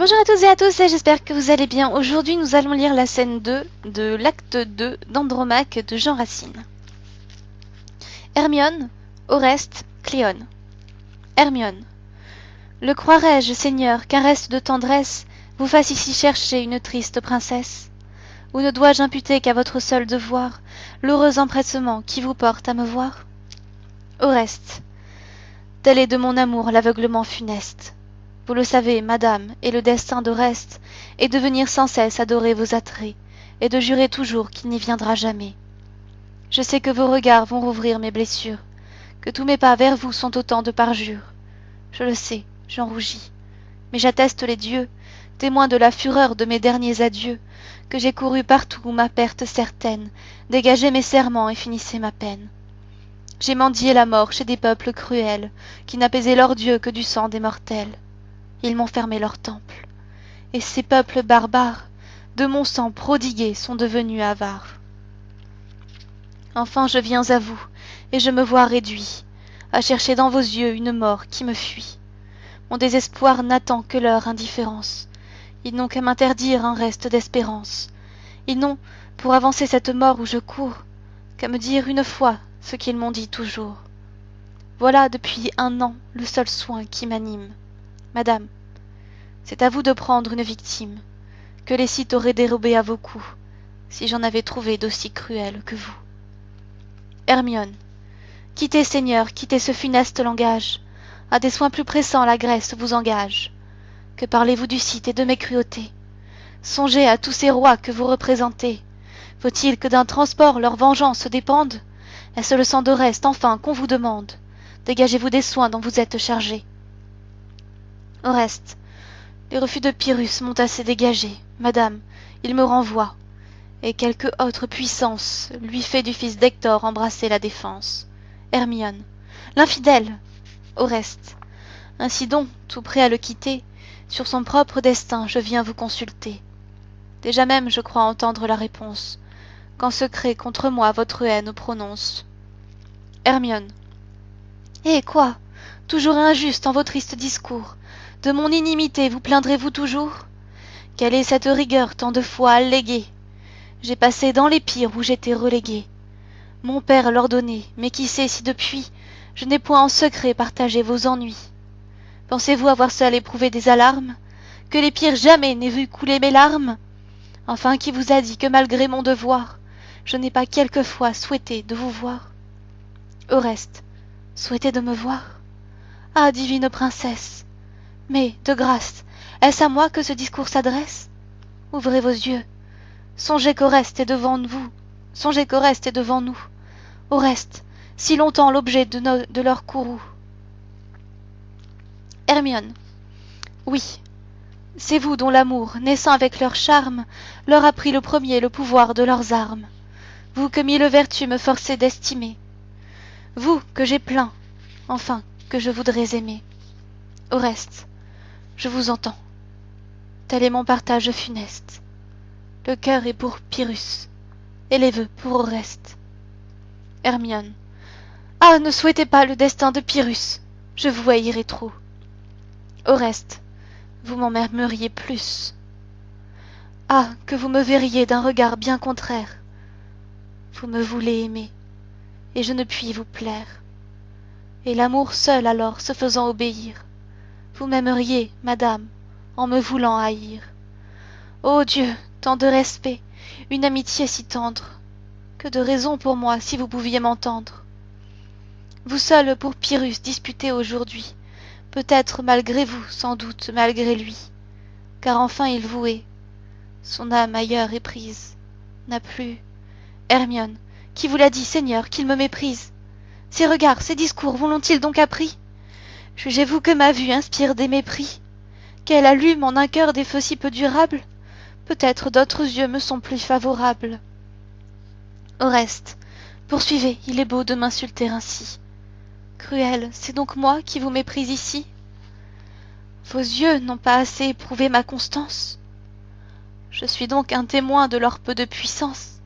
Bonjour à toutes et à tous, et j'espère que vous allez bien. Aujourd'hui, nous allons lire la scène 2 de l'acte 2 d'Andromaque de Jean Racine. Hermione, Oreste, Cléone. Hermione. Le croirais-je, Seigneur, qu'un reste de tendresse vous fasse ici chercher une triste princesse? Ou ne dois-je imputer qu'à votre seul devoir l'heureux empressement qui vous porte à me voir? Oreste. Tel est de mon amour l'aveuglement funeste. Vous le savez, madame, et le destin d'Oreste est de venir sans cesse adorer vos attraits, et de jurer toujours qu'il n'y viendra jamais. Je sais que vos regards vont rouvrir mes blessures, que tous mes pas vers vous sont autant de parjures. Je le sais, j'en rougis, mais j'atteste les dieux, témoins de la fureur de mes derniers adieux, que j'ai couru partout où ma perte certaine dégageait mes serments et finissait ma peine. J'ai mendié la mort chez des peuples cruels, qui n'apaisaient leurs dieux que du sang des mortels. Ils m'ont fermé leur temple, et ces peuples barbares, de mon sang prodigué, sont devenus avares. Enfin je viens à vous, et je me vois réduit à chercher dans vos yeux une mort qui me fuit. Mon désespoir n'attend que leur indifférence. Ils n'ont qu'à m'interdire un reste d'espérance. Ils n'ont, pour avancer cette mort où je cours, qu'à me dire une fois ce qu'ils m'ont dit toujours. Voilà depuis 1 an le seul soin qui m'anime. Madame, c'est à vous de prendre une victime, que les Scythes auraient dérobée à vos coups, si j'en avais trouvé d'aussi cruel que vous. Hermione. Quittez, Seigneur, quittez ce funeste langage. À des soins plus pressants la Grèce vous engage. Que parlez-vous du Scythe et de mes cruautés? Songez à tous ces rois que vous représentez. Faut-il que d'un transport leur vengeance dépende? Est-ce le sang d'Oreste, enfin, qu'on vous demande? Dégagez-vous des soins dont vous êtes chargé. Oreste. Les refus de Pyrrhus m'ont assez dégagé. Madame, il me renvoie. Et quelque autre puissance lui fait du fils d'Hector embrasser la défense. Hermione. L'infidèle! Oreste. Ainsi donc, tout prêt à le quitter, sur son propre destin je viens vous consulter. Déjà même je crois entendre la réponse, qu'en secret contre moi votre haine prononce. Hermione. Eh quoi? Toujours injuste en vos tristes discours, de mon inimité vous plaindrez-vous toujours? Quelle est cette rigueur tant de fois alléguée? J'ai passé dans les pires où j'étais reléguée. Mon père l'ordonnait, mais qui sait si depuis je n'ai point en secret partagé vos ennuis? Pensez-vous avoir seul éprouvé des alarmes? Que les pires jamais n'aient vu couler mes larmes? Enfin, qui vous a dit que malgré mon devoir, je n'ai pas quelquefois souhaité de vous voir? Oreste. Souhaité de me voir? Ah, divine princesse! Mais, de grâce, est-ce à moi que ce discours s'adresse? Ouvrez vos yeux. Songez qu'Oreste est devant vous. Songez qu'Oreste est devant nous. Oreste, si longtemps l'objet de leur courroux. Hermione. Oui, c'est vous dont l'amour, naissant avec leur charme, leur a pris le premier le pouvoir de leurs armes. Vous que mille vertus me forçaient d'estimer. Vous que j'ai plaint, enfin, que je voudrais aimer. Oreste, je vous entends. Tel est mon partage funeste. Le cœur est pour Pyrrhus, et les vœux pour Oreste. Hermione. Ah, ne souhaitez pas le destin de Pyrrhus, je vous haïrai trop. Oreste, vous m'en aimeriez plus. Ah, que vous me verriez d'un regard bien contraire. Vous me voulez aimer, et je ne puis vous plaire. Et l'amour seul alors se faisant obéir, vous m'aimeriez, madame, en me voulant haïr. Ô Dieu, tant de respect, une amitié si tendre, que de raison pour moi si vous pouviez m'entendre. Vous seul pour Pyrrhus disputez aujourd'hui, peut-être malgré vous, sans doute malgré lui, car enfin il vous hait, son âme ailleurs est prise, n'a plus. Hermione, qui vous l'a dit, Seigneur, qu'il me méprise? Ces regards, ces discours vous l'ont-ils donc appris? Jugez-vous que ma vue inspire des mépris? Qu'elle allume en un cœur des feux si peu durables? Peut-être d'autres yeux me sont plus favorables. Oreste, poursuivez, il est beau de m'insulter ainsi. Cruel, c'est donc moi qui vous méprise ici? Vos yeux n'ont pas assez éprouvé ma constance? Je suis donc un témoin de leur peu de puissance.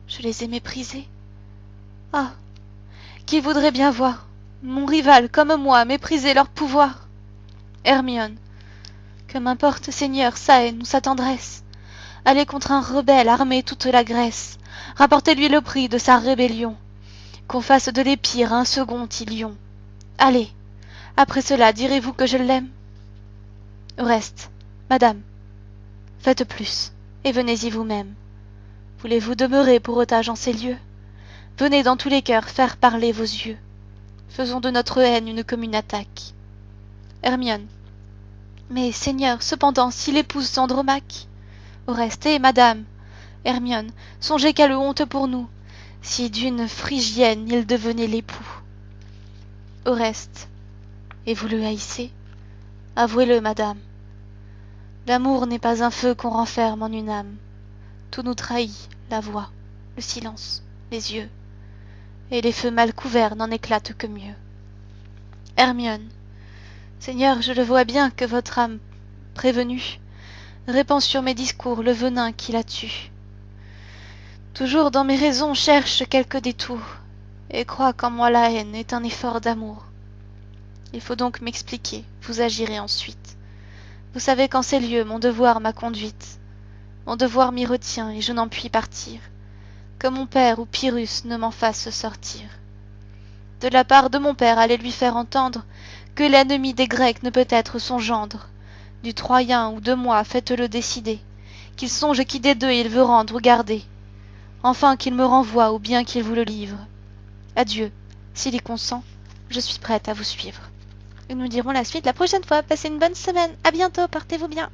Je les ai méprisés. Ah, qu'ils voudraient bien voir, mon rival comme moi, mépriser leur pouvoir. Hermione, Que m'importe, Seigneur, sa haine ou sa tendresse. Allez contre un rebelle, armer toute la Grèce. Rapportez-lui le prix de sa rébellion. Qu'on fasse de l'Épire un second Ilion. Allez, après cela, direz-vous que je l'aime? Au reste, madame, faites plus, et venez-y vous-même. Voulez-vous demeurer pour otage en ces lieux? Venez dans tous les cœurs faire parler vos yeux. Faisons de notre haine une commune attaque. Hermione. Mais, Seigneur, cependant, s'il épouse Andromaque? Au reste, madame, Hermione, songez quelle honte pour nous, si d'une Phrygienne il devenait l'époux. Au reste, et vous le haïssez? Avouez-le, madame. L'amour n'est pas un feu qu'on renferme en une âme. Tout nous trahit, la voix, le silence, les yeux, et les feux mal couverts n'en éclatent que mieux. Hermione. Seigneur, je le vois bien que votre âme prévenue répand sur mes discours le venin qui la tue. Toujours dans mes raisons cherche quelque détour, et croit qu'en moi la haine est un effort d'amour. Il faut donc m'expliquer, vous agirez ensuite. Vous savez qu'en ces lieux mon devoir m'a conduite. Mon devoir m'y retient, et je n'en puis partir, que mon père ou Pyrrhus ne m'en fasse sortir. De la part de mon père, allez lui faire entendre que l'ennemi des Grecs ne peut être son gendre. Du Troyen ou de moi, faites-le décider, qu'il songe qui des deux il veut rendre ou garder. Enfin qu'il me renvoie ou bien qu'il vous le livre. Adieu, s'il y consent, je suis prête à vous suivre. Et nous dirons la suite la prochaine fois. Passez une bonne semaine. À bientôt, portez-vous bien.